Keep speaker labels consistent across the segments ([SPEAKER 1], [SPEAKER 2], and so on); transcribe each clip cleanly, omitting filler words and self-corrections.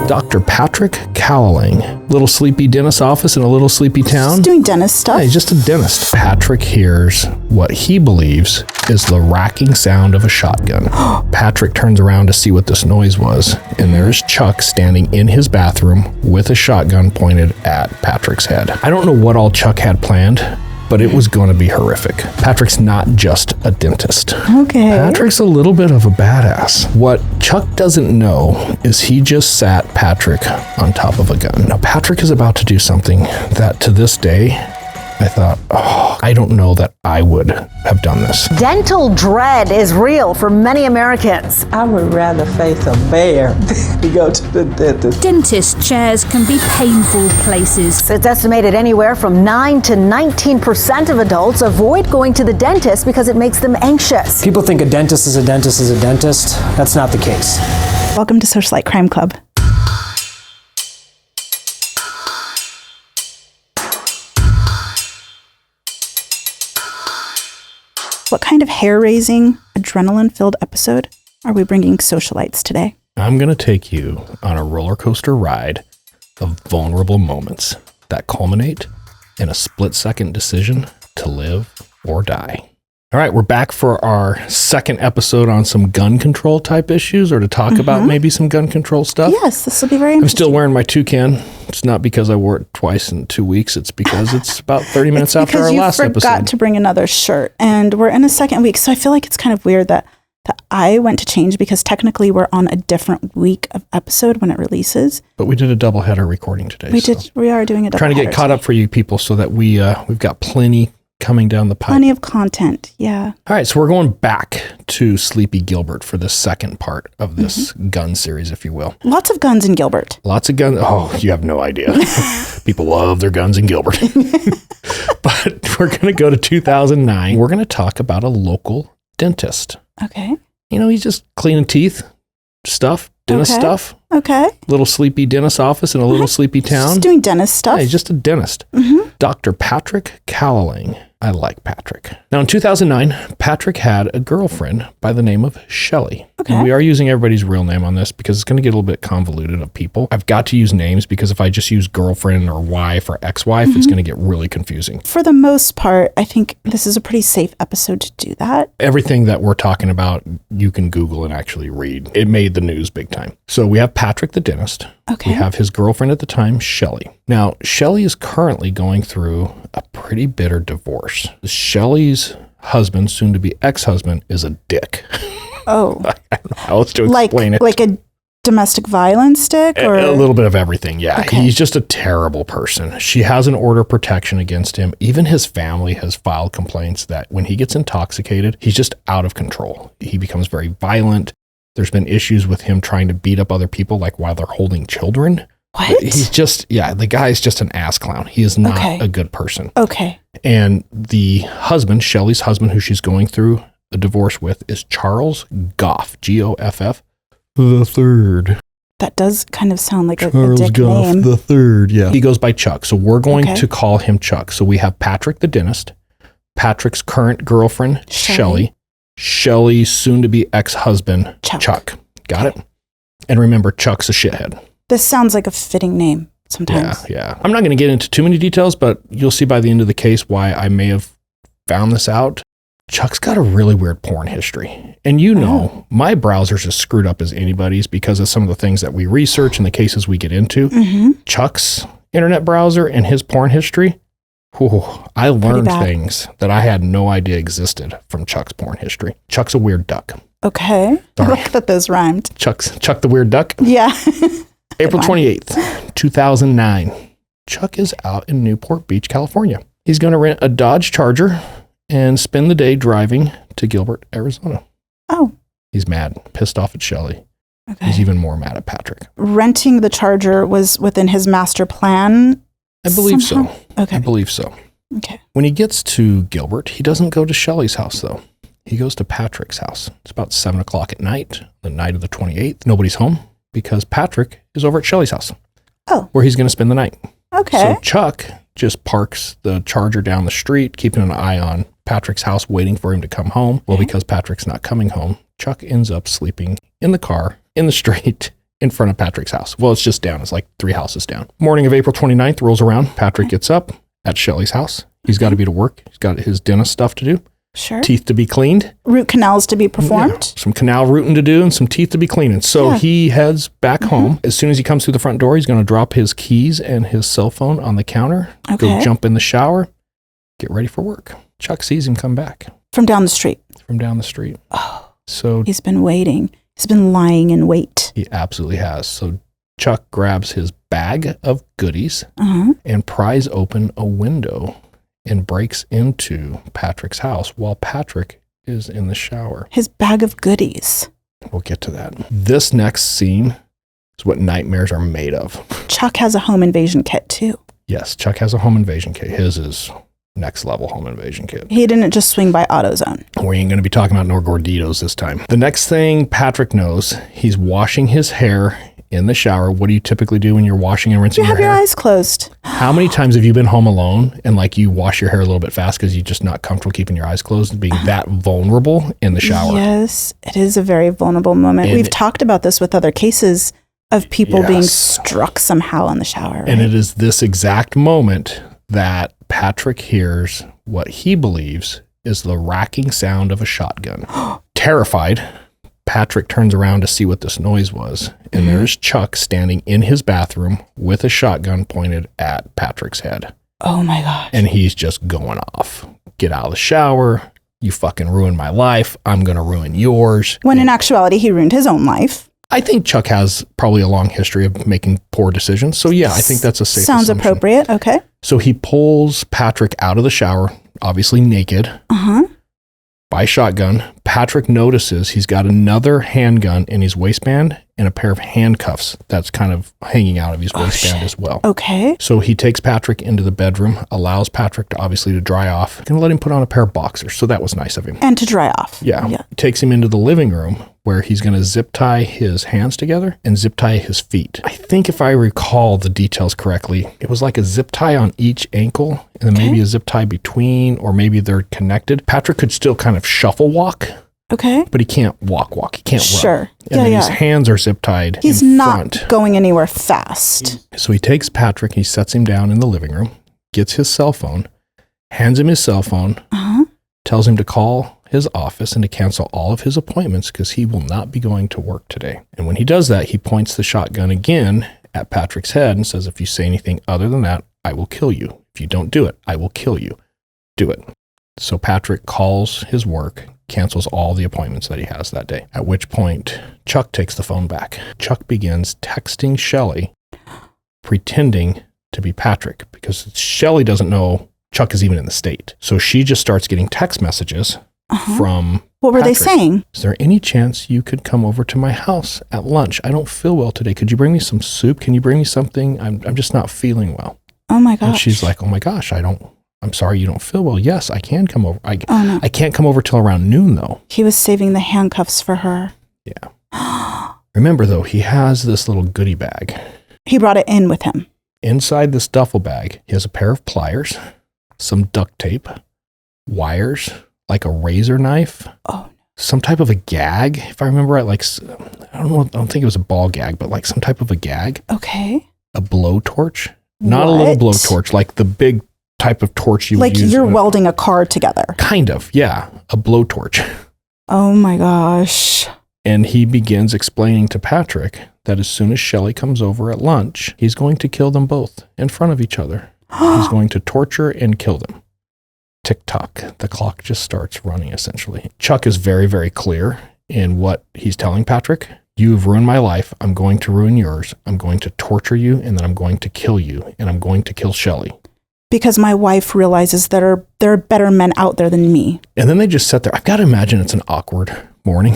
[SPEAKER 1] Dr. Patrick Calalang. Little sleepy dentist office in a little sleepy town.
[SPEAKER 2] Just doing dentist stuff.
[SPEAKER 1] Yeah, he's just a dentist. Patrick hears what he believes is the racking sound of a shotgun. Patrick turns around to see what this noise was, and there's Chuck standing in his bathroom with a shotgun pointed at Patrick's head. I don't know what all Chuck had planned, but it was going to be horrific. Patrick's not just a dentist.
[SPEAKER 2] Okay.
[SPEAKER 1] Patrick's a little bit of a badass. What Chuck doesn't know is he just sat Patrick on top of a gun. Now, Patrick is about to do something that to this day, I thought, I don't know that I would have done this.
[SPEAKER 3] Dental dread is real for many Americans.
[SPEAKER 4] I would rather face a bear than to go to the dentist.
[SPEAKER 5] Dentist chairs can be painful places.
[SPEAKER 3] It's estimated anywhere from 9 to 19% of adults avoid going to the dentist because it makes them anxious.
[SPEAKER 6] People think a dentist is a dentist is a dentist. That's not the case.
[SPEAKER 2] Welcome to Socialite Crime Club. What kind of hair-raising, adrenaline-filled episode are we bringing socialites today?
[SPEAKER 1] I'm going to take you on a roller coaster ride of vulnerable moments that culminate in a split-second decision to live or die. All right, we're back for our second episode on some gun control type issues, or to talk about maybe some gun control stuff.
[SPEAKER 2] Yes, this will be very
[SPEAKER 1] I'm
[SPEAKER 2] interesting.
[SPEAKER 1] still wearing my toucan. It's not because I wore it twice in 2 weeks. It's because it's about 30 minutes after our last episode.
[SPEAKER 2] Because you forgot to bring another shirt, and we're in a second week, so I feel like it's kind of weird that I went to change because technically we're on a different week of episode when it releases.
[SPEAKER 1] But we did a double header recording today.
[SPEAKER 2] We are doing a double
[SPEAKER 1] trying to get
[SPEAKER 2] header
[SPEAKER 1] caught
[SPEAKER 2] today.
[SPEAKER 1] up for you people so that we've got plenty coming down the pipe.
[SPEAKER 2] Plenty of content, yeah.
[SPEAKER 1] All right, so we're going back to Sleepy Gilbert for the second part of this gun series, if you will.
[SPEAKER 2] Lots of guns in Gilbert.
[SPEAKER 1] Lots of guns. Oh, you have no idea. People love their guns in Gilbert. But we're going to go to 2009. We're going to talk about a local dentist.
[SPEAKER 2] Okay.
[SPEAKER 1] You know, he's just cleaning teeth, dentist stuff.
[SPEAKER 2] Okay.
[SPEAKER 1] Little sleepy dentist office in a little sleepy town.
[SPEAKER 2] Just doing dentist stuff.
[SPEAKER 1] Yeah, he's just a dentist. Dr. Patrick Calalang. I like Patrick. Now, in 2009, Patrick had a girlfriend by the name of Shelly.
[SPEAKER 2] Okay.
[SPEAKER 1] And we are using everybody's real name on this because it's going to get a little bit convoluted of people. I've got to use names because if I just use girlfriend or wife or ex-wife, it's going to get really confusing.
[SPEAKER 2] For the most part, I think this is a pretty safe episode to do that.
[SPEAKER 1] Everything that we're talking about, you can Google and actually read. It made the news big time. So we have Patrick the dentist.
[SPEAKER 2] Okay.
[SPEAKER 1] We have his girlfriend at the time, Shelly. Now, Shelly is currently going through a pretty bitter divorce. Shelly's husband, soon to be ex-husband, is a dick.
[SPEAKER 2] Oh.
[SPEAKER 1] I don't know how else to explain it.
[SPEAKER 2] Like a domestic violence stick? Or
[SPEAKER 1] A little bit of everything, yeah.
[SPEAKER 2] Okay.
[SPEAKER 1] He's just a terrible person. She has an order of protection against him. Even his family has filed complaints that when he gets intoxicated, he's just out of control. He becomes very violent. There's been issues with him trying to beat up other people, like while they're holding children.
[SPEAKER 2] What?
[SPEAKER 1] He's just, the guy's just an ass clown. He is not a good person.
[SPEAKER 2] Okay.
[SPEAKER 1] And the husband, Shelly's husband, who she's going through a divorce with, is Charles Goff, Goff, the third.
[SPEAKER 2] That does kind of sound like a
[SPEAKER 1] Charles
[SPEAKER 2] dick
[SPEAKER 1] Goff,
[SPEAKER 2] name.
[SPEAKER 1] the third, yeah. He goes by Chuck, so we're going to call him Chuck. So we have Patrick the dentist, Patrick's current girlfriend, Shelly, Shelly's soon-to-be ex-husband, Chuck. Got it? And remember, Chuck's a shithead.
[SPEAKER 2] This sounds like a fitting name sometimes.
[SPEAKER 1] Yeah. I'm not going to get into too many details, but you'll see by the end of the case why I may have found this out. Chuck's got a really weird porn history. And my browser's as screwed up as anybody's because of some of the things that we research and the cases we get into. Chuck's internet browser and his porn history, I learned things that I had no idea existed from Chuck's porn history. Chuck's a weird duck.
[SPEAKER 2] Okay.
[SPEAKER 1] Sorry.
[SPEAKER 2] I like that those rhymed.
[SPEAKER 1] Chuck the weird duck?
[SPEAKER 2] Yeah.
[SPEAKER 1] April 28th, 2009. Chuck is out in Newport Beach, California. He's going to rent a Dodge Charger and spend the day driving to Gilbert, Arizona.
[SPEAKER 2] Oh.
[SPEAKER 1] He's mad, pissed off at Shelly.
[SPEAKER 2] Okay.
[SPEAKER 1] He's even more mad at Patrick.
[SPEAKER 2] Renting the Charger was within his master plan?
[SPEAKER 1] I believe so.
[SPEAKER 2] Okay.
[SPEAKER 1] I believe so.
[SPEAKER 2] Okay.
[SPEAKER 1] When he gets to Gilbert, he doesn't go to Shelly's house, though. He goes to Patrick's house. It's about 7 o'clock at night, the night of the 28th. Nobody's home because Patrick is over at Shelly's house.
[SPEAKER 2] Oh.
[SPEAKER 1] Where he's going to spend the night.
[SPEAKER 2] Okay.
[SPEAKER 1] So Chuck just parks the Charger down the street, keeping an eye on Patrick's house, waiting for him to come home. Well, because Patrick's not coming home, Chuck ends up sleeping in the car, in the street, in front of Patrick's house. Well, it's just down. It's like 3 houses down. Morning of April 29th rolls around. Patrick gets up at Shelly's house. He's got to be to work. He's got his dentist stuff to do.
[SPEAKER 2] Sure.
[SPEAKER 1] Teeth to be cleaned.
[SPEAKER 2] Root canals to be performed.
[SPEAKER 1] Yeah, some canal rooting to do and some teeth to be cleaned. And so he heads back home. As soon as he comes through the front door, he's going to drop his keys and his cell phone on the counter. Go jump in the shower. Get ready for work. Chuck sees him come back.
[SPEAKER 2] From down the street.
[SPEAKER 1] From down the street.
[SPEAKER 2] Oh.
[SPEAKER 1] So
[SPEAKER 2] he's been waiting. He's been lying in wait.
[SPEAKER 1] He absolutely has. So Chuck grabs his bag of goodies and pries open a window and breaks into Patrick's house while Patrick is in the shower.
[SPEAKER 2] His bag of goodies.
[SPEAKER 1] We'll get to that. This next scene is what nightmares are made of.
[SPEAKER 2] Chuck has a home invasion kit too.
[SPEAKER 1] Yes, Chuck has a home invasion kit. His is next level home invasion kit.
[SPEAKER 2] He didn't just swing by AutoZone.
[SPEAKER 1] We ain't going to be talking about no Gorditos this time. The next thing Patrick knows, he's washing his hair in the shower. What do you typically do when you're washing and rinsing your hair?
[SPEAKER 2] You have your eyes closed.
[SPEAKER 1] How many times have you been home alone and like you wash your hair a little bit fast because you're just not comfortable keeping your eyes closed and being that vulnerable in the shower?
[SPEAKER 2] Yes, it is a very vulnerable moment. We've talked about this with other cases of people being struck somehow in the shower. Right?
[SPEAKER 1] And it is this exact moment that Patrick hears what he believes is the racking sound of a shotgun. Terrified, Patrick turns around to see what this noise was, and there's Chuck standing in his bathroom with a shotgun pointed at Patrick's head.
[SPEAKER 2] Oh my gosh.
[SPEAKER 1] And he's just going off. Get out of the shower. You fucking ruined my life. I'm going to ruin yours.
[SPEAKER 2] When in actuality, he ruined his own life.
[SPEAKER 1] I think Chuck has probably a long history of making poor decisions. So yeah, I think that's a safe
[SPEAKER 2] Sounds
[SPEAKER 1] assumption.
[SPEAKER 2] appropriate. Okay.
[SPEAKER 1] So he pulls Patrick out of the shower, obviously naked, by shotgun. Patrick notices he's got another handgun in his waistband and a pair of handcuffs that's kind of hanging out of his waistband as well.
[SPEAKER 2] Okay.
[SPEAKER 1] So he takes Patrick into the bedroom, allows Patrick to obviously to dry off, and let him put on a pair of boxers. So that was nice of him.
[SPEAKER 2] And to dry off.
[SPEAKER 1] Yeah. Takes him into the living room where he's going to zip tie his hands together and zip tie his feet. I think if I recall the details correctly, it was like a zip tie on each ankle and then maybe a zip tie between, or maybe they're connected. Patrick could still kind of shuffle walk.
[SPEAKER 2] Okay.
[SPEAKER 1] But he can't walk. He can't run.
[SPEAKER 2] Sure.
[SPEAKER 1] And then his hands are zip tied.
[SPEAKER 2] He's
[SPEAKER 1] in
[SPEAKER 2] not
[SPEAKER 1] front.
[SPEAKER 2] going anywhere fast.
[SPEAKER 1] So he takes Patrick, he sets him down in the living room, gets his cell phone, hands him his cell phone, tells him to call his office and to cancel all of his appointments because he will not be going to work today. And when he does that, he points the shotgun again at Patrick's head and says, if you say anything other than that, I will kill you. If you don't do it, I will kill you. Do it. So Patrick calls his work, cancels all the appointments that he has that day, at which point Chuck takes the phone back. Chuck begins texting Shelly, pretending to be Patrick because Shelly doesn't know Chuck is even in the state. So she just starts getting text messages from
[SPEAKER 2] What were
[SPEAKER 1] Patrick.
[SPEAKER 2] they saying?
[SPEAKER 1] Is there any chance you could come over to my house at lunch? I don't feel well today. Could you bring me some soup? Can you bring me something? I'm just not feeling well.
[SPEAKER 2] Oh my gosh.
[SPEAKER 1] And she's like, oh my gosh, I'm sorry you don't feel well. Yes, I can come over. I can't come over till around noon though.
[SPEAKER 2] He was saving the handcuffs for her.
[SPEAKER 1] Yeah. Remember though, he has this little goodie bag.
[SPEAKER 2] He brought it in with him.
[SPEAKER 1] Inside this duffel bag, he has a pair of pliers, some duct tape, wires, like a razor knife, some type of a gag. If I remember right, like, I don't think it was a ball gag, but like some type of a gag.
[SPEAKER 2] Okay.
[SPEAKER 1] A blowtorch. Not a little blowtorch, like the big type of torch you would use.
[SPEAKER 2] Like you're welding a car together.
[SPEAKER 1] Kind of, yeah. A blowtorch.
[SPEAKER 2] Oh my gosh.
[SPEAKER 1] And he begins explaining to Patrick that as soon as Shelly comes over at lunch, he's going to kill them both in front of each other. He's going to torture and kill them. Tick-tock. The clock just starts running, essentially. Chuck is very, very clear in what he's telling Patrick. You've ruined my life. I'm going to ruin yours. I'm going to torture you, and then I'm going to kill you, and I'm going to kill Shelly.
[SPEAKER 2] Because my wife realizes that there are better men out there than me.
[SPEAKER 1] And then they just sit there. I've got to imagine it's an awkward morning.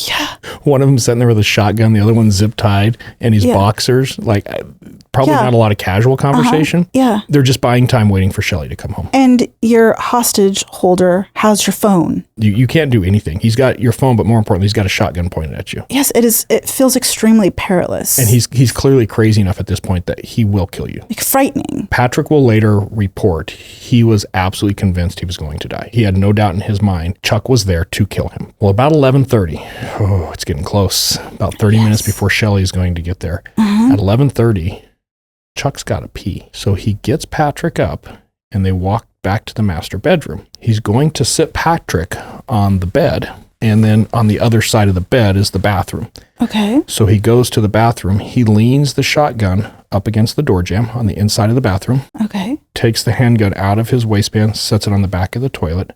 [SPEAKER 2] Yeah.
[SPEAKER 1] One of them sitting there with a shotgun, the other one zip tied, and his boxers. Like, Probably not a lot of casual conversation.
[SPEAKER 2] Yeah.
[SPEAKER 1] They're just buying time waiting for Shelley to come home.
[SPEAKER 2] And your hostage holder has your phone.
[SPEAKER 1] You can't do anything. He's got your phone, but more importantly, he's got a shotgun pointed at you.
[SPEAKER 2] Yes, it feels extremely perilous.
[SPEAKER 1] And he's clearly crazy enough at this point that he will kill you.
[SPEAKER 2] Like frightening.
[SPEAKER 1] Patrick will later report he was absolutely convinced he was going to die. He had no doubt in his mind Chuck was there to kill him. Well, about 11:30, it's getting close. About 30 minutes before Shelley is going to get there. At 11:30, Chuck's got to pee. So he gets Patrick up and they walk back to the master bedroom. He's going to sit Patrick on the bed, and then on the other side of the bed is the bathroom.
[SPEAKER 2] Okay.
[SPEAKER 1] So he goes to the bathroom. He leans the shotgun up against the door jamb on the inside of the bathroom.
[SPEAKER 2] Okay.
[SPEAKER 1] Takes the handgun out of his waistband, sets it on the back of the toilet,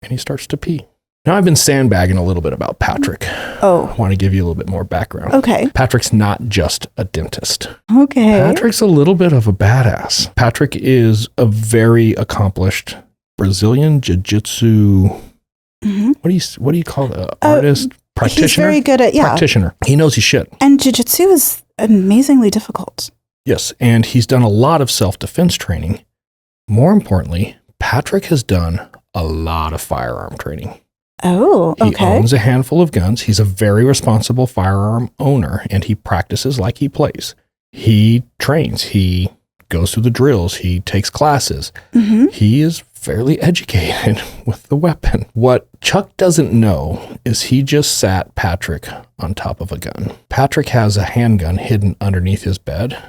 [SPEAKER 1] and he starts to pee. Now, I've been sandbagging a little bit about Patrick.
[SPEAKER 2] Oh.
[SPEAKER 1] I want to give you a little bit more background.
[SPEAKER 2] Okay.
[SPEAKER 1] Patrick's not just a dentist.
[SPEAKER 2] Okay.
[SPEAKER 1] Patrick's a little bit of a badass. Patrick is a very accomplished Brazilian jiu-jitsu. What do you call it? Artist? Practitioner?
[SPEAKER 2] He's very good at,
[SPEAKER 1] Practitioner. He knows his shit.
[SPEAKER 2] And jiu-jitsu is amazingly difficult.
[SPEAKER 1] Yes, and he's done a lot of self-defense training. More importantly, Patrick has done a lot of firearm training.
[SPEAKER 2] Oh, okay.
[SPEAKER 1] He owns a handful of guns. He's a very responsible firearm owner, and he practices like he plays. He trains. He goes through the drills. He takes classes. He is fairly educated with the weapon. What Chuck doesn't know is he just sat Patrick on top of a gun. Patrick has a handgun hidden underneath his bed,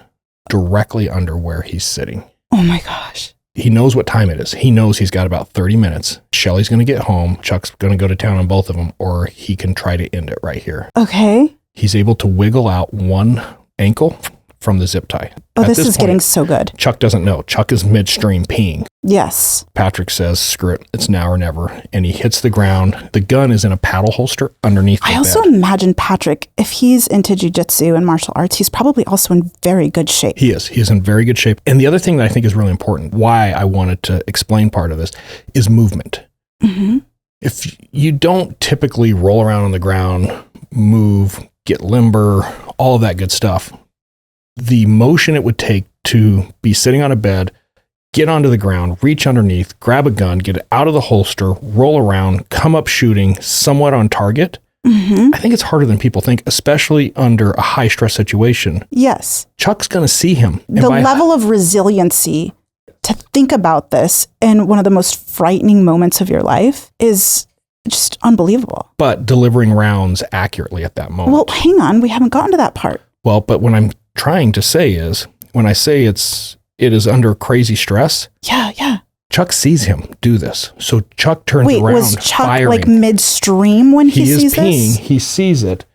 [SPEAKER 1] directly under where he's sitting.
[SPEAKER 2] Oh my gosh.
[SPEAKER 1] He knows what time it is. He knows he's got about 30 minutes. Shelley's going to get home. Chuck's going to go to town on both of them, or he can try to end it right here.
[SPEAKER 2] Okay.
[SPEAKER 1] He's able to wiggle out one ankle from the zip tie.
[SPEAKER 2] Oh, this is getting so good.
[SPEAKER 1] Chuck doesn't know. Chuck is midstream peeing.
[SPEAKER 2] Yes.
[SPEAKER 1] Patrick says, screw it, it's now or never. And he hits the ground. The gun is in a paddle holster underneath the bed.
[SPEAKER 2] I also imagine Patrick, if he's into jiu-jitsu and martial arts, he's probably also in very good shape.
[SPEAKER 1] He is. He is in very good shape. And the other thing that I think is really important, why I wanted to explain part of this, is movement. If you don't typically roll around on the ground, move, get limber, all of that good stuff, the motion it would take to be sitting on a bed, get onto the ground, reach underneath, grab a gun, get it out of the holster, roll around, come up shooting somewhat on target. I think it's harder than people think, especially under a high stress situation.
[SPEAKER 2] Yes.
[SPEAKER 1] Chuck's going to see him.
[SPEAKER 2] The level of resiliency to think about this in one of the most frightening moments of your life is just unbelievable.
[SPEAKER 1] But delivering rounds accurately at that moment.
[SPEAKER 2] Well, hang on. We haven't gotten to that part.
[SPEAKER 1] Well, but what I'm trying to say is, when I say it is under crazy stress.
[SPEAKER 2] Yeah.
[SPEAKER 1] Chuck sees him do this. So Chuck turns around.
[SPEAKER 2] Wait, was Chuck
[SPEAKER 1] firing.
[SPEAKER 2] like midstream when he sees
[SPEAKER 1] is peeing,
[SPEAKER 2] this?
[SPEAKER 1] He sees it.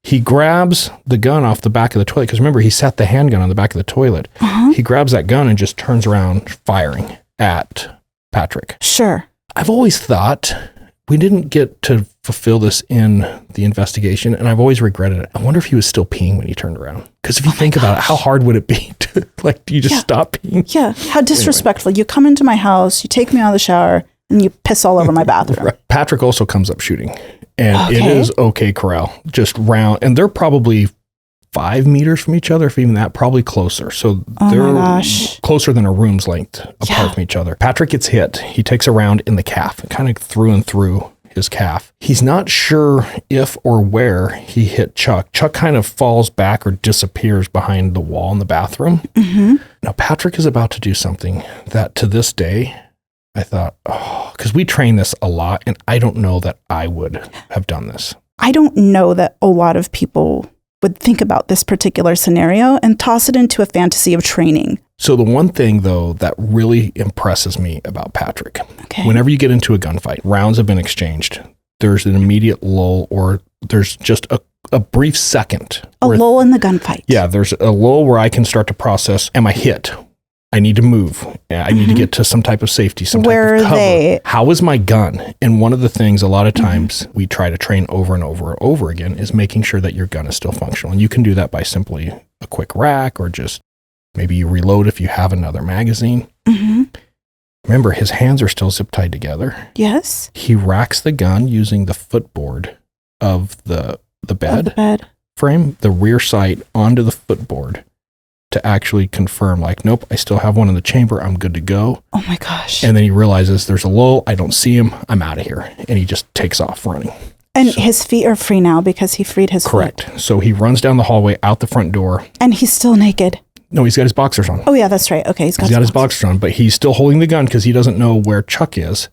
[SPEAKER 1] He grabs the gun off the back of the toilet. Because remember, he set the handgun on the back of the toilet. He grabs that gun and just turns around firing at Patrick.
[SPEAKER 2] Sure.
[SPEAKER 1] I've always thought we didn't get to fulfill this in the investigation, and I've always regretted it. I wonder if he was still peeing when he turned around. Because if you think about it, how hard would it be to, do you just stop peeing?
[SPEAKER 2] Yeah, how disrespectful. Anyway. You come into my house, you take me out of the shower, and you piss all over my bathroom.
[SPEAKER 1] Right. Patrick also comes up shooting, and it is OK Corral, just round, and they're probably 5 meters from each other, if even that, probably closer. So they're closer than a room's length apart from each other. Patrick gets hit. He takes a round in the calf, kind of through and through his calf. He's not sure if or where he hit Chuck. Chuck kind of falls back or disappears behind the wall in the bathroom. Now, Patrick is about to do something that to this day, I thought, because we train this a lot, and I don't know that I would have done this.
[SPEAKER 2] I don't know that a lot of people would think about this particular scenario and toss it into a fantasy of training.
[SPEAKER 1] So the one thing, though, that really impresses me about Patrick, whenever you get into a gunfight, rounds have been exchanged, there's an immediate lull, or there's just a brief second.
[SPEAKER 2] A lull in the gunfight.
[SPEAKER 1] Yeah, there's a lull where I can start to process, am I hit? I need to move. I need to get to some type of safety, some type of cover.
[SPEAKER 2] They?
[SPEAKER 1] How is my gun? And one of the things a lot of times we try to train over and over and over again is making sure that your gun is still functional. And you can do that by simply a quick rack, or just maybe you reload if you have another magazine. Remember, his hands are still zip tied together.
[SPEAKER 2] Yes.
[SPEAKER 1] He racks the gun using the footboard of the bed frame, the rear sight onto the footboard, to actually confirm, like, nope, I still have one in the chamber. I'm good to go.
[SPEAKER 2] Oh my gosh.
[SPEAKER 1] And then he realizes there's a lull. I don't see him. I'm out of here. And he just takes off running.
[SPEAKER 2] And his feet are free now because he freed his
[SPEAKER 1] Correct.
[SPEAKER 2] feet.
[SPEAKER 1] So he runs down the hallway out the front door.
[SPEAKER 2] And he's still naked.
[SPEAKER 1] No, he's got his boxers on.
[SPEAKER 2] Oh, yeah, that's right. Okay,
[SPEAKER 1] He's got his boxers on, but he's still holding the gun because he doesn't know where Chuck is.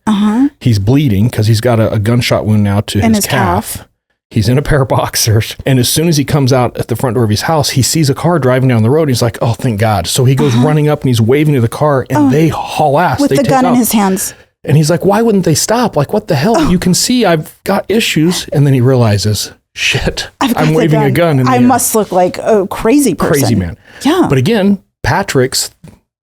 [SPEAKER 1] He's bleeding because he's got a gunshot wound now to his calf. He's in a pair of boxers. And as soon as he comes out at the front door of his house, he sees a car driving down the road. He's like, oh, thank God. So he goes running up and he's waving to the car and they haul ass.
[SPEAKER 2] With
[SPEAKER 1] they
[SPEAKER 2] the
[SPEAKER 1] take
[SPEAKER 2] gun
[SPEAKER 1] off.
[SPEAKER 2] in his hands.
[SPEAKER 1] And he's like, why wouldn't they stop? Like, what the hell? You can see I've got issues. And then he realizes, shit, I'm waving a gun. In the
[SPEAKER 2] I
[SPEAKER 1] air.
[SPEAKER 2] must look like a crazy person.
[SPEAKER 1] Crazy man.
[SPEAKER 2] Yeah.
[SPEAKER 1] But again, Patrick's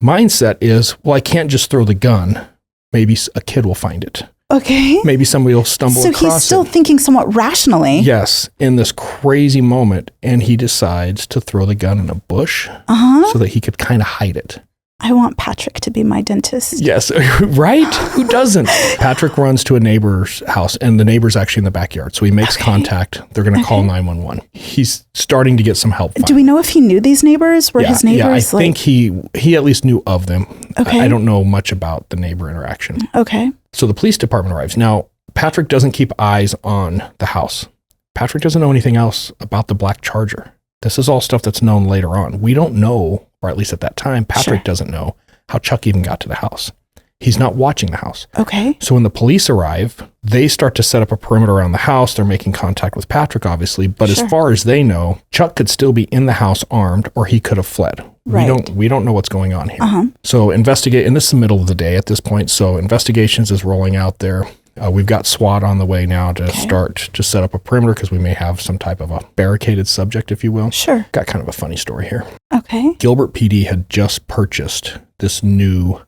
[SPEAKER 1] mindset is, well, I can't just throw the gun. Maybe a kid will find it.
[SPEAKER 2] Okay.
[SPEAKER 1] Maybe somebody will stumble across it.
[SPEAKER 2] So he's still thinking somewhat rationally.
[SPEAKER 1] Yes, in this crazy moment. And he decides to throw the gun in a bush so that he could kind of hide it.
[SPEAKER 2] I want Patrick to be my dentist.
[SPEAKER 1] Yes, right? Who doesn't? Patrick runs to a neighbor's house, and the neighbor's actually in the backyard. So he makes contact. They're going to call 911. He's starting to get some help.
[SPEAKER 2] Do we know if he knew these neighbors? Were his neighbors?
[SPEAKER 1] Yeah, I think he at least knew of them.
[SPEAKER 2] Okay.
[SPEAKER 1] I don't know much about the neighbor interaction.
[SPEAKER 2] Okay.
[SPEAKER 1] So the police department arrives. Now, Patrick doesn't keep eyes on the house. Patrick doesn't know anything else about the black Charger. This is all stuff that's known later on. We don't know, or at least at that time, Patrick doesn't know how Chuck even got to the house. He's not watching the house.
[SPEAKER 2] Okay.
[SPEAKER 1] So when the police arrive, they start to set up a perimeter around the house. They're making contact with Patrick, obviously. But as far as they know, Chuck could still be in the house armed, or he could have fled.
[SPEAKER 2] Right.
[SPEAKER 1] We don't know what's going on here. So investigate, and this is the middle of the day at this point. So investigations is rolling out there. We've got SWAT on the way now to start to set up a perimeter because we may have some type of a barricaded subject, if you will.
[SPEAKER 2] Sure.
[SPEAKER 1] Got kind of a funny story here.
[SPEAKER 2] Okay.
[SPEAKER 1] Gilbert PD had just purchased this new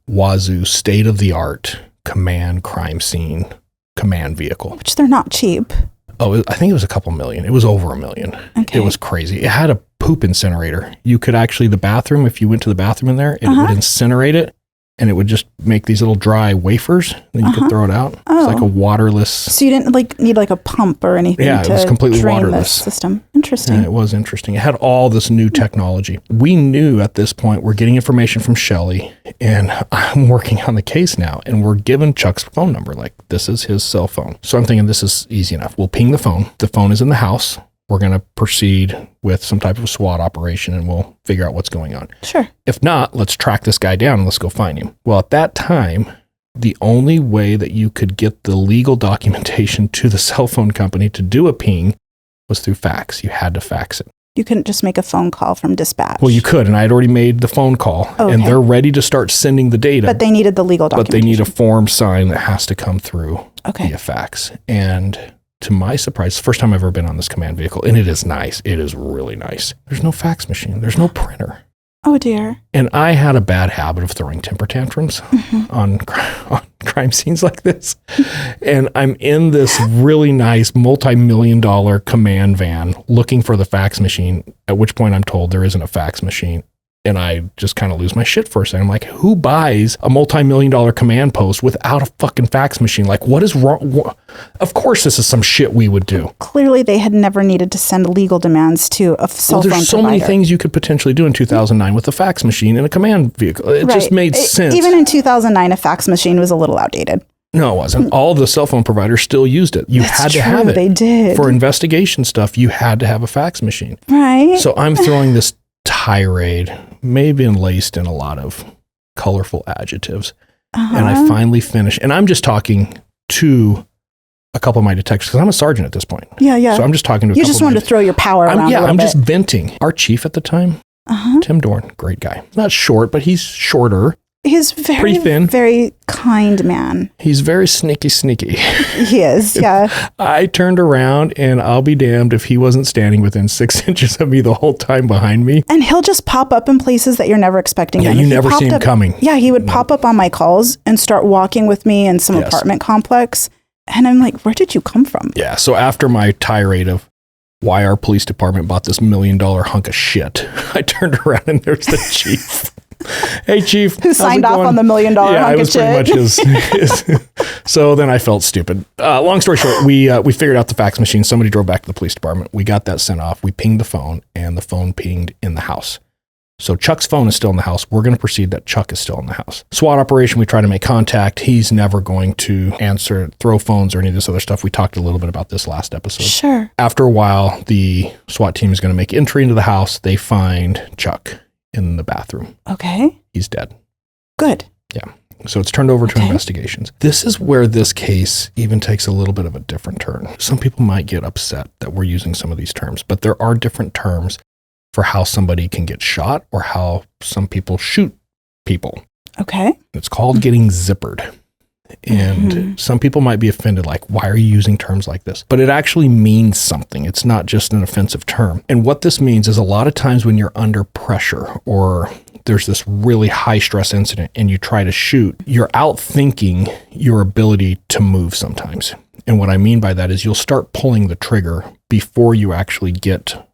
[SPEAKER 1] Wazoo state-of-the-art command crime scene command vehicle.
[SPEAKER 2] Which they're not cheap.
[SPEAKER 1] Oh, I think it was a couple million. It was over $1 million.
[SPEAKER 2] Okay.
[SPEAKER 1] It was crazy. It had a poop incinerator. You could actually, the bathroom, if you went to the bathroom in there, it would incinerate it. And it would just make these little dry wafers. Then you could throw it out. It's like a waterless.
[SPEAKER 2] So you didn't need a pump or anything
[SPEAKER 1] Yeah,
[SPEAKER 2] to
[SPEAKER 1] it was completely
[SPEAKER 2] drain
[SPEAKER 1] waterless.
[SPEAKER 2] this system. Interesting.
[SPEAKER 1] Yeah, it was interesting. It had all this new technology. We knew at this point, we're getting information from Shelley, and I'm working on the case now, and we're given Chuck's phone number. Like, this is his cell phone. So I'm thinking this is easy enough. We'll ping the phone. The phone is in the house. We're going to proceed with some type of SWAT operation, and we'll figure out what's going on.
[SPEAKER 2] Sure.
[SPEAKER 1] If not, let's track this guy down and let's go find him. Well, at that time, the only way that you could get the legal documentation to the cell phone company to do a ping was through fax. You had to fax it.
[SPEAKER 2] You couldn't just make a phone call from dispatch.
[SPEAKER 1] Well, you could, and I had already made the phone call, and they're ready to start sending the data.
[SPEAKER 2] But they needed the legal documentation.
[SPEAKER 1] But they need a form signed that has to come through
[SPEAKER 2] via
[SPEAKER 1] fax. And to my surprise, the first time I've ever been on this command vehicle, and it is nice. It is really nice. There's no fax machine. There's no printer.
[SPEAKER 2] Oh, dear.
[SPEAKER 1] And I had a bad habit of throwing temper tantrums on crime scenes like this. And I'm in this really nice multi-million-dollar command van looking for the fax machine, at which point I'm told there isn't a fax machine. And I just kind of lose my shit for a second. I'm like, who buys a multi-million-dollar command post without a fucking fax machine? Like, what is wrong? Of course, this is some shit we would do.
[SPEAKER 2] Clearly, they had never needed to send legal demands to a cell phone
[SPEAKER 1] There's so
[SPEAKER 2] provider.
[SPEAKER 1] many things you could potentially do in 2009 with a fax machine and a command vehicle. It just made sense.
[SPEAKER 2] Even in 2009, a fax machine was a little outdated.
[SPEAKER 1] No, it wasn't. All the cell phone providers still used it. You had to have it.
[SPEAKER 2] They did.
[SPEAKER 1] For investigation stuff, you had to have a fax machine.
[SPEAKER 2] Right.
[SPEAKER 1] So I'm throwing this tirade, maybe laced in a lot of colorful adjectives. And I finally finish. And I'm just talking to a couple of my detectives because I'm a sergeant at this point.
[SPEAKER 2] Yeah, yeah.
[SPEAKER 1] So I'm just talking to a couple
[SPEAKER 2] You just wanted to throw your power around a little
[SPEAKER 1] I'm
[SPEAKER 2] bit.
[SPEAKER 1] just venting. Our chief at the time, Tim Dorn, great guy. Not short, but he's shorter.
[SPEAKER 2] He's very,
[SPEAKER 1] pretty thin.
[SPEAKER 2] Very kind man.
[SPEAKER 1] He's very sneaky.
[SPEAKER 2] He is, yeah.
[SPEAKER 1] I turned around and I'll be damned if he wasn't standing within 6 inches of me the whole time behind me.
[SPEAKER 2] And he'll just pop up in places that you're never expecting him.
[SPEAKER 1] Yeah, you
[SPEAKER 2] He
[SPEAKER 1] never see him
[SPEAKER 2] popped up-
[SPEAKER 1] coming.
[SPEAKER 2] Yeah, he would pop up on my calls and start walking with me in some apartment complex. And I'm like, where did you come from?
[SPEAKER 1] Yeah, so after my tirade of why our police department bought this $1 million hunk of shit, I turned around and there's the chief. Hey, chief.
[SPEAKER 2] Who signed off on the $1 million hunk
[SPEAKER 1] it
[SPEAKER 2] of
[SPEAKER 1] was
[SPEAKER 2] shit?
[SPEAKER 1] pretty much his. So then I felt stupid. Long story short, we figured out the fax machine. Somebody drove back to the police department. We got that sent off. We pinged the phone, and the phone pinged in the house. So Chuck's phone is still in the house. We're going to proceed that Chuck is still in the house. SWAT operation, we try to make contact. He's never going to answer, throw phones or any of this other stuff. We talked a little bit about this last episode.
[SPEAKER 2] Sure.
[SPEAKER 1] After a while, the SWAT team is going to make entry into the house. They find Chuck in the bathroom.
[SPEAKER 2] Okay.
[SPEAKER 1] He's dead.
[SPEAKER 2] Good.
[SPEAKER 1] Yeah. So it's turned over to
[SPEAKER 2] Okay.
[SPEAKER 1] investigations. This is where this case even takes a little bit of a different turn. Some people might get upset that we're using some of these terms, but there are different terms for how somebody can get shot or how some people shoot people.
[SPEAKER 2] Okay.
[SPEAKER 1] It's called getting zippered. And some people might be offended, like, why are you using terms like this? But it actually means something. It's not just an offensive term. And what this means is a lot of times when you're under pressure or there's this really high stress incident and you try to shoot, you're outthinking your ability to move sometimes. And what I mean by that is you'll start pulling the trigger before you actually get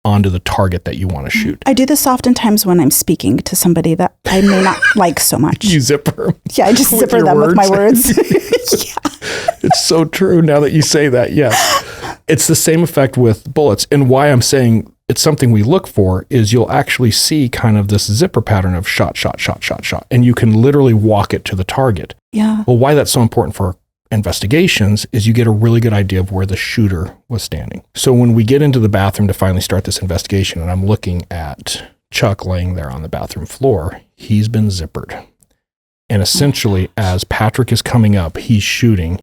[SPEAKER 1] onto the target that you want to shoot.
[SPEAKER 2] I do this oftentimes when I'm speaking to somebody that I may not like so much.
[SPEAKER 1] You zipper.
[SPEAKER 2] Yeah, I just
[SPEAKER 1] with
[SPEAKER 2] zipper
[SPEAKER 1] your
[SPEAKER 2] them with my
[SPEAKER 1] words.
[SPEAKER 2] words. Yeah.
[SPEAKER 1] It's so true now that you say that. Yes. It's the same effect with bullets. And why I'm saying it's something we look for is you'll actually see kind of this zipper pattern of shot, shot, shot, shot, shot. And you can literally walk it to the target.
[SPEAKER 2] Yeah.
[SPEAKER 1] Well, why that's so important for investigations is you get a really good idea of where the shooter was standing. So when we get into the bathroom to finally start this investigation and I'm looking at Chuck laying there on the bathroom floor, he's been zippered. And essentially, as Patrick is coming up, he's shooting.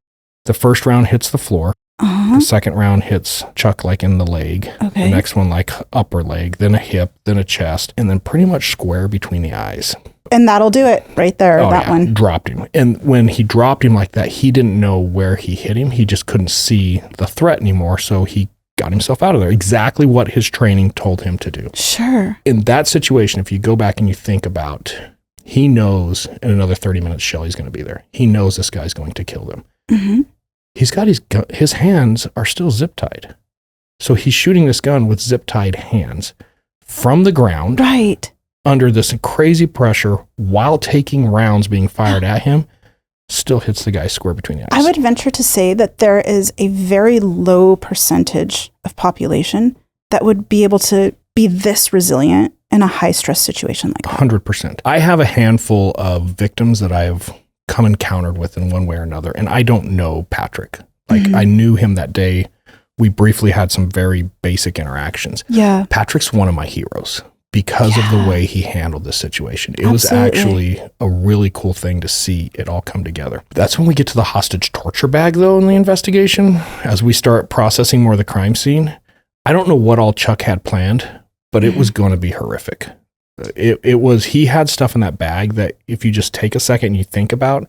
[SPEAKER 1] The first round hits the floor. The second round hits Chuck like in the leg.
[SPEAKER 2] Okay.
[SPEAKER 1] The next one like upper leg, then a hip, then a chest, and then pretty much square between the eyes.
[SPEAKER 2] And that'll do it right there, that one.
[SPEAKER 1] Dropped him. And when he dropped him like that, he didn't know where he hit him. He just couldn't see the threat anymore. So he got himself out of there. Exactly what his training told him to do.
[SPEAKER 2] Sure.
[SPEAKER 1] In that situation, if you go back and you think about, he knows in another 30 minutes, Shelly's going to be there. He knows this guy's going to kill them.
[SPEAKER 2] Mm-hmm.
[SPEAKER 1] He's got his hands are still zip tied. So he's shooting this gun with zip tied hands from the ground.
[SPEAKER 2] Right.
[SPEAKER 1] Under this crazy pressure while taking rounds being fired at him, still hits the guy square between the eyes.
[SPEAKER 2] I would venture to say that there is a very low percentage of population that would be able to be this resilient in a high stress situation like that.
[SPEAKER 1] 100%. I have a handful of victims that I've come encountered with in one way or another, and I don't know Patrick. Like I knew him that day. We briefly had some very basic interactions.
[SPEAKER 2] Yeah.
[SPEAKER 1] Patrick's one of my heroes. Because of the way he handled this situation. It was actually a really cool thing to see it all come together. That's when we get to the hostage torture bag, though, in the investigation. As we start processing more of the crime scene, I don't know what all Chuck had planned, but it was going to be horrific. He had stuff in that bag that if you just take a second and you think about,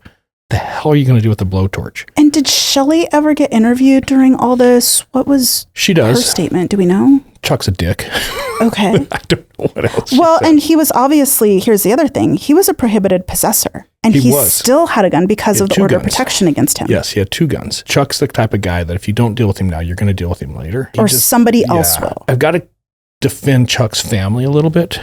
[SPEAKER 1] the hell are you going to do with the blowtorch?
[SPEAKER 2] And did Shelly ever get interviewed during all this? What was her statement? Do we know?
[SPEAKER 1] Chuck's a dick.
[SPEAKER 2] Okay.
[SPEAKER 1] I don't know what else.
[SPEAKER 2] Well, and he was obviously, here's the other thing, he was a prohibited possessor. And he still had a gun because of the order of protection against him.
[SPEAKER 1] Yes, he had 2 guns. Chuck's the type of guy that if you don't deal with him now, you're going to deal with him later.
[SPEAKER 2] Or somebody else will.
[SPEAKER 1] I've got to defend Chuck's family a little bit.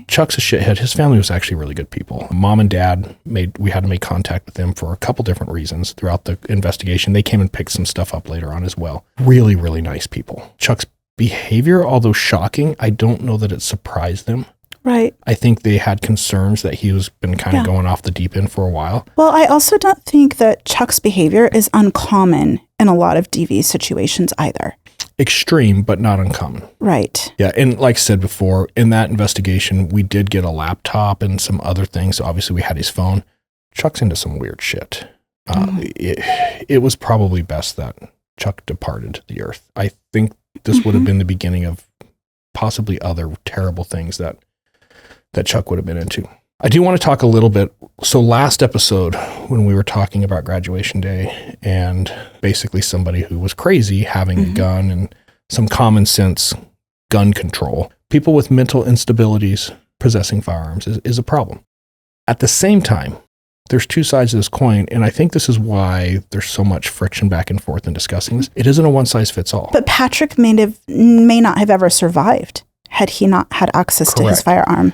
[SPEAKER 1] Chuck's a shithead. His family was actually really good people. Mom and dad we had to make contact with them for a couple different reasons throughout the investigation. They came and picked some stuff up later on as well. Really, really nice people. Chuck's behavior, although shocking, I don't know that it surprised them.
[SPEAKER 2] Right.
[SPEAKER 1] I think they had concerns that he was been kind of going off the deep end for a while.
[SPEAKER 2] Well, I also don't think that Chuck's behavior is uncommon in a lot of DV situations either.
[SPEAKER 1] Extreme, but not uncommon.
[SPEAKER 2] Right.
[SPEAKER 1] Yeah. And like I said before, in that investigation, we did get a laptop and some other things. So obviously, we had his phone. Chuck's into some weird shit. It was probably best that Chuck departed the earth. I think this would have been the beginning of possibly other terrible things that Chuck would have been into. I do want to talk a little bit. So last episode, when we were talking about graduation day and basically somebody who was crazy having a gun and some common sense gun control, people with mental instabilities possessing firearms is a problem. At the same time, there's 2 sides of this coin, and I think this is why there's so much friction back and forth in discussing this. It isn't a one-size-fits-all.
[SPEAKER 2] But Patrick may not have ever survived had he not had access to his firearm.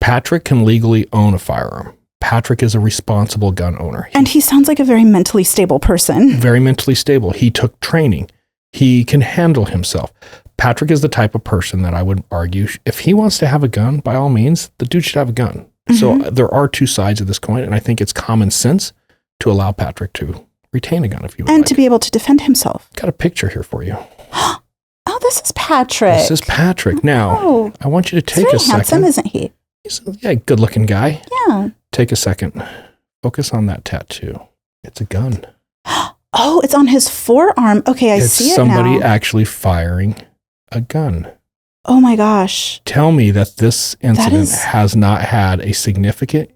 [SPEAKER 1] Patrick can legally own a firearm. Patrick is a responsible gun owner.
[SPEAKER 2] And he sounds like a very mentally stable person.
[SPEAKER 1] Very mentally stable. He took training. He can handle himself. Patrick is the type of person that I would argue, if he wants to have a gun, by all means, the dude should have a gun. So there are two sides of this coin, and I think it's common sense to allow Patrick to retain a gun if you would
[SPEAKER 2] And
[SPEAKER 1] like.
[SPEAKER 2] to be able to defend himself.
[SPEAKER 1] Got a picture here for you.
[SPEAKER 2] Oh, this is Patrick.
[SPEAKER 1] This is Patrick. Now,
[SPEAKER 2] Oh,
[SPEAKER 1] I want you to
[SPEAKER 2] he's
[SPEAKER 1] take
[SPEAKER 2] very
[SPEAKER 1] a
[SPEAKER 2] handsome,
[SPEAKER 1] second.
[SPEAKER 2] isn't he?
[SPEAKER 1] He's a good-looking guy.
[SPEAKER 2] Yeah.
[SPEAKER 1] Take a second. Focus on that tattoo. It's a gun.
[SPEAKER 2] Oh, it's on his forearm. Okay, I see it now.
[SPEAKER 1] It's somebody actually firing a gun.
[SPEAKER 2] Oh my gosh.
[SPEAKER 1] Tell me that this incident
[SPEAKER 2] is-
[SPEAKER 1] has not had a significant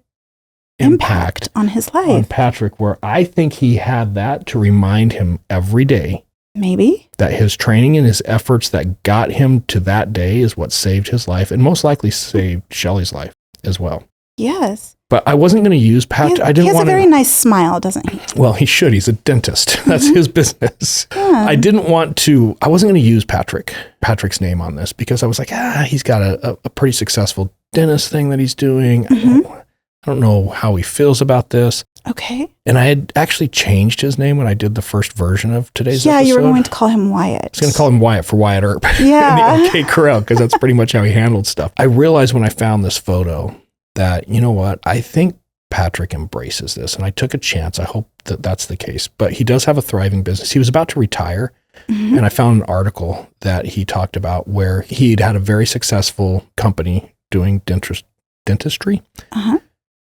[SPEAKER 1] impact
[SPEAKER 2] On his
[SPEAKER 1] on
[SPEAKER 2] life.
[SPEAKER 1] Patrick, where I think he had that to remind him every day
[SPEAKER 2] Maybe.
[SPEAKER 1] that his training and his efforts that got him to that day is what saved his life and most likely saved Shelley's life as well.
[SPEAKER 2] Yes.
[SPEAKER 1] But I wasn't going to use Patrick. I
[SPEAKER 2] He
[SPEAKER 1] didn't
[SPEAKER 2] has a
[SPEAKER 1] want
[SPEAKER 2] very
[SPEAKER 1] to.
[SPEAKER 2] nice smile, doesn't he?
[SPEAKER 1] Well, he should. He's a dentist. That's his business.
[SPEAKER 2] Yeah.
[SPEAKER 1] I didn't want to. I wasn't going to use Patrick's name on this because I was like, he's got a pretty successful dentist thing that he's doing. I don't know how he feels about this.
[SPEAKER 2] Okay.
[SPEAKER 1] And I had actually changed his name when I did the first version of today's
[SPEAKER 2] Yeah,
[SPEAKER 1] episode.
[SPEAKER 2] you were going to call him Wyatt.
[SPEAKER 1] I was going to call him Wyatt for Wyatt Earp.
[SPEAKER 2] Yeah.
[SPEAKER 1] And the OK Corral, because that's pretty much how he handled stuff. I realized when I found this photo that, you know what, I think Patrick embraces this. And I took a chance. I hope that that's the case. But he does have a thriving business. He was about to retire. And I found an article that he talked about where he'd had a very successful company doing dentistry.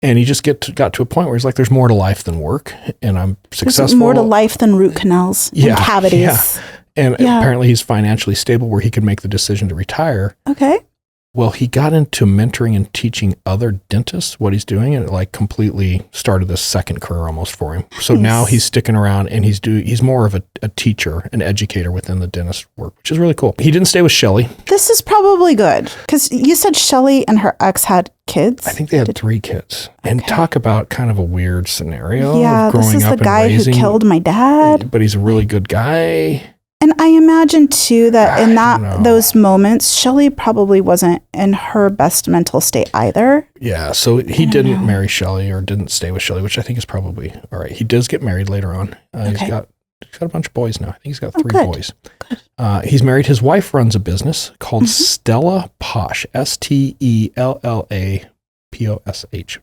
[SPEAKER 1] And he just got to a point where he's like, there's more to life than work. And I'm successful.
[SPEAKER 2] There's more to life than root canals and cavities.
[SPEAKER 1] Yeah. And apparently he's financially stable where he could make the decision to retire.
[SPEAKER 2] Okay.
[SPEAKER 1] Well, he got into mentoring and teaching other dentists what he's doing, and it like completely started this second career almost for him. So now he's sticking around and he's more of a teacher, an educator within the dentist work, which is really cool. He didn't stay with Shelley.
[SPEAKER 2] This is probably good because you said Shelley and her ex had kids.
[SPEAKER 1] I think they had 3 kids. And talk about kind of a weird scenario.
[SPEAKER 2] Yeah,
[SPEAKER 1] of growing
[SPEAKER 2] this is
[SPEAKER 1] up
[SPEAKER 2] the
[SPEAKER 1] and
[SPEAKER 2] guy who
[SPEAKER 1] raising,
[SPEAKER 2] killed my dad.
[SPEAKER 1] But he's a really good guy.
[SPEAKER 2] And I imagine too that in
[SPEAKER 1] I don't know.
[SPEAKER 2] those moments, Shelley probably wasn't in her best mental state either.
[SPEAKER 1] Yeah, so he didn't marry Shelley or didn't stay with Shelley, which I think is probably all right. He does get married later on. He's got a bunch of boys now. I think he's got 3
[SPEAKER 2] good.
[SPEAKER 1] boys. He's married. His wife runs a business called Stella Posh, STELLAPOSH.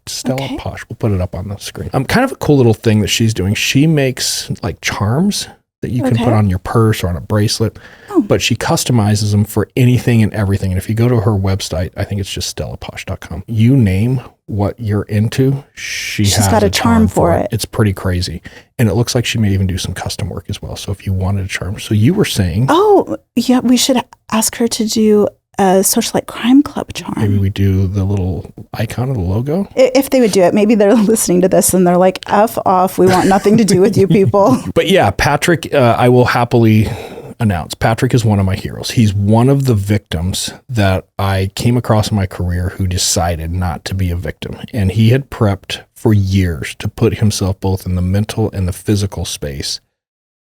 [SPEAKER 1] Stella Posh. We'll put it up on the screen. Kind of a cool little thing that she's doing. She makes like charms that you can put on your purse or on a bracelet, but she customizes them for anything and everything. And if you go to her website, I think it's just stellaposh.com. You name what you're into, she's
[SPEAKER 2] got a charm for it.
[SPEAKER 1] It's pretty crazy. And it looks like she may even do some custom work as well. So if you wanted a charm. So you were saying...
[SPEAKER 2] Oh, yeah, we should ask her to do a Socialite Crime Club charm.
[SPEAKER 1] Maybe we do the little icon of the logo.
[SPEAKER 2] If they would do it, maybe they're listening to this and they're like, F off, we want nothing to do with you people.
[SPEAKER 1] But yeah, Patrick, I will happily announce, Patrick is one of my heroes. He's one of the victims that I came across in my career who decided not to be a victim. And he had prepped for years to put himself both in the mental and the physical space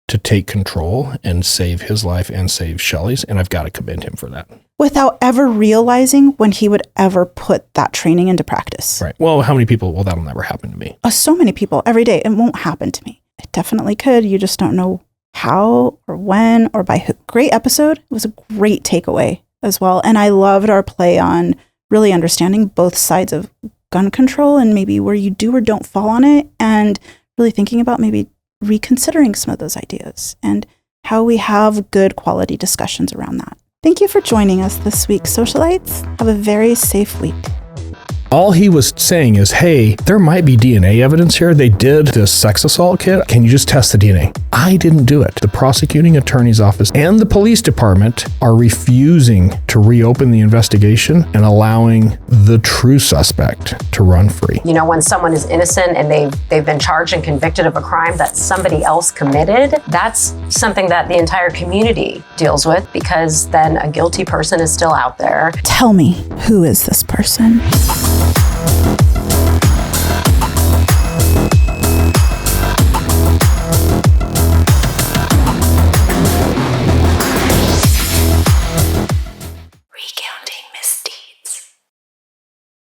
[SPEAKER 1] to take control and save his life and save Shelley's. And I've got to commend him for that.
[SPEAKER 2] Without ever realizing when he would ever put that training into practice.
[SPEAKER 1] Right. Well, how many people? Well, that'll never happen to me.
[SPEAKER 2] So many people every day. It won't happen to me. It definitely could. You just don't know how or when or by who. Great episode. It was a great takeaway as well. And I loved our play on really understanding both sides of gun control and maybe where you do or don't fall on it, and really thinking about maybe reconsidering some of those ideas and how we have good quality discussions around that. Thank you for joining us this week, Socialites. Have a very safe week.
[SPEAKER 1] All he was saying is, hey, there might be DNA evidence here. They did this sex assault kit. Can you just test the DNA? I didn't do it. The prosecuting attorney's office and the police department are refusing to reopen the investigation and allowing the true suspect to run free.
[SPEAKER 7] You know, when someone is innocent and they've been charged and convicted of a crime that somebody else committed, that's something that the entire community deals with, because then a guilty person is still out there.
[SPEAKER 2] Tell me, who is this person?